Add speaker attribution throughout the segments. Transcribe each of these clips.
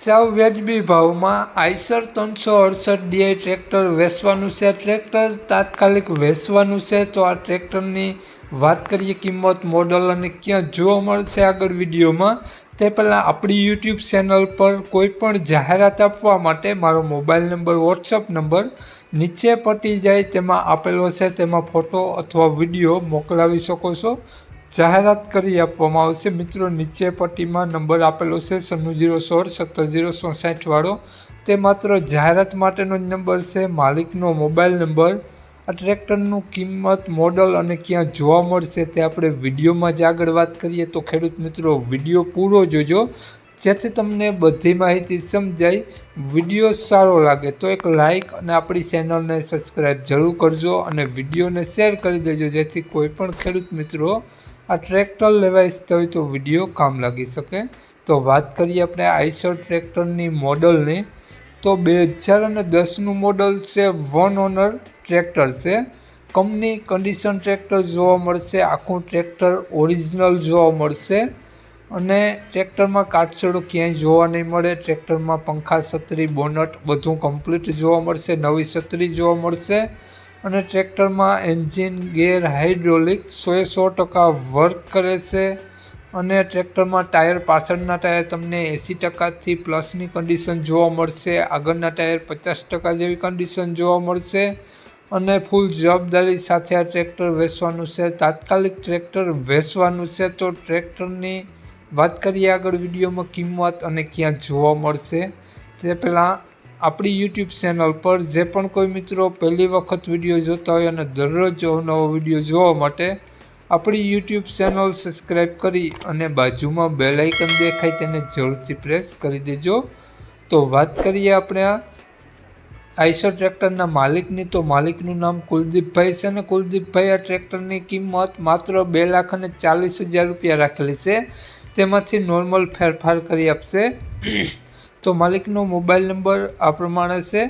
Speaker 1: સાવ વ્યાજબી ભાવમાં આઈસર 368 ટ્રેક્ટર વેચવાનું છે। ટ્રેક્ટર તાત્કાલિક વેચવાનું છે। તો આ ટ્રેક્ટરની વાત કરીએ કિંમત, મોડલ અને ક્યાં જોવા મળશે આગળ વિડીયોમાં। તે પહેલાં આપણી યુટ્યુબ ચેનલ પર કોઈ પણ જાહેરાત આપવા માટે મારો મોબાઈલ નંબર, વોટ્સઅપ નંબર નીચે પટી જાય તેમાં આપેલો છે, તેમાં ફોટો અથવા વિડીયો મોકલાવી શકો છો। જાહેરાત કરી આપવામાં આવશે। મિત્રો, નીચે પટ્ટીમાં નંબર આપેલો છે 9601670764 વાળો, તે માત્ર જાહેરાત માટેનો જ નંબર છે, માલિકનો મોબાઈલ નંબર। આ ટ્રેક્ટરનું કિંમત, મોડલ અને ક્યાં જોવા મળશે તે આપણે વિડીયોમાં જ આગળ વાત કરીએ। તો ખેડૂત મિત્રો, વિડીયો પૂરો જોજો જેથી તમને બધી માહિતી સમજાય। વિડીયો સારો લાગે તો એક લાઇક અને આપણી ચેનલને સબસ્ક્રાઈબ જરૂર કરજો અને વિડીયોને શેર કરી દેજો જેથી કોઈ પણ ખેડૂત મિત્રો આ ટ્રેક્ટર લેવા ઈચ્છતા હોય તો વિડીયો કામ લાગી શકે। તો વાત કરીએ આપણે આઈસર ટ્રેક્ટરની મોડલની, તો 2010નું મોડલ છે। 1 ઓનર ટ્રેક્ટર છે। કંપની કન્ડિશન ટ્રેક્ટર જોવા મળશે। આખું ટ્રેક્ટર ઓરિજિનલ જોવા મળશે અને ટ્રેક્ટરમાં કાટછડો ક્યાંય જોવા નહીં મળે। ટ્રેક્ટરમાં પંખા, છત્રી, બોનટ બધું કમ્પ્લીટ જોવા મળશે। નવી છત્રી જોવા મળશે અને ટ્રેક્ટરમાં એન્જિન, ગેર, હાઇડ્રોલિક 100% વર્ક કરે છે અને ટ્રેક્ટરમાં ટાયર, પાછળના ટાયર તમને 80%થી પ્લસની કન્ડિશન જોવા મળશે। આગળના ટાયર 50% જેવી કન્ડિશન જોવા મળશે અને ફૂલ જવાબદારી સાથે આ ટ્રેક્ટર વેચવાનું છે। તાત્કાલિક ટ્રેક્ટર વેચવાનું છે। તો ટ્રેક્ટરની વાત કરીએ આગળ વિડીયોમાં કિંમત અને ક્યાં જોવા મળશે તે પહેલાં આપણી યુટ્યુબ ચેનલ પર જે પણ કોઈ મિત્રો પહેલી વખત વિડીયો જોતા હોય અને દરરોજ નવો વિડીયો જોવા માટે આપણી યુટ્યુબ ચેનલ સબસ્ક્રાઈબ કરી અને બાજુમાં બેલ આઇકન દેખાય તેને જરૂરથી પ્રેસ કરી દેજો। તો વાત કરીએ આપણે આ આઈસર ટ્રેક્ટરના માલિકની, તો માલિકનું નામ કુલદીપભાઈ છે અને કુલદીપભાઈ આ ટ્રેક્ટરની કિંમત માત્ર 2,40,000 રૂપિયા રાખેલી છે। તેમાંથી નોર્મલ ફેરફાર કરી આપશે। તો માલિકનો મોબાઈલ નંબર આ પ્રમાણે છે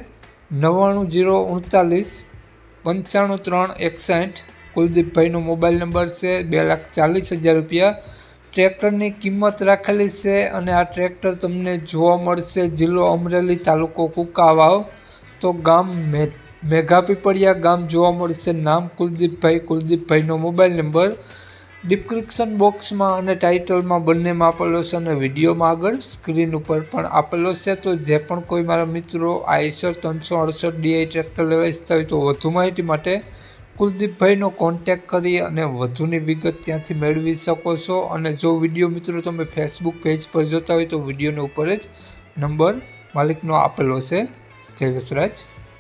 Speaker 1: 9903959361। કુલદીપભાઈનો મોબાઈલ નંબર છે। 2,40,000 રૂપિયા ટ્રેક્ટરની કિંમત રાખેલી છે અને આ ટ્રેક્ટર તમને જોવા મળશે જિલ્લો અમરેલી, તાલુકો કુંકાવાવ, તો ગામ મેઘાપીપળિયા ગામ જોવા મળશે। નામ કુલદીપભાઈનો મોબાઈલ નંબર ડિસ્ક્રિપ્શન બોક્સમાં અને ટાઇટલમાં બંનેમાં આપેલો છે અને વિડીયોમાં આગળ સ્ક્રીન ઉપર પણ આપેલો છે। તો જે પણ કોઈ મારા મિત્રો આઈસર 368 ટ્રેક્ટર લેવા ઈચ્છતા હોય તો વધુ માહિતી માટે કુલદીપભાઈનો કોન્ટેક્ટ કરી અને વધુની વિગત ત્યાંથી મેળવી શકો છો। અને જો વિડીયો મિત્રો તમે ફેસબુક પેજ પર જોતા હોય તો વિડીયોના ઉપર જ નંબર માલિકનો આપેલો છે। જય વસરાજ।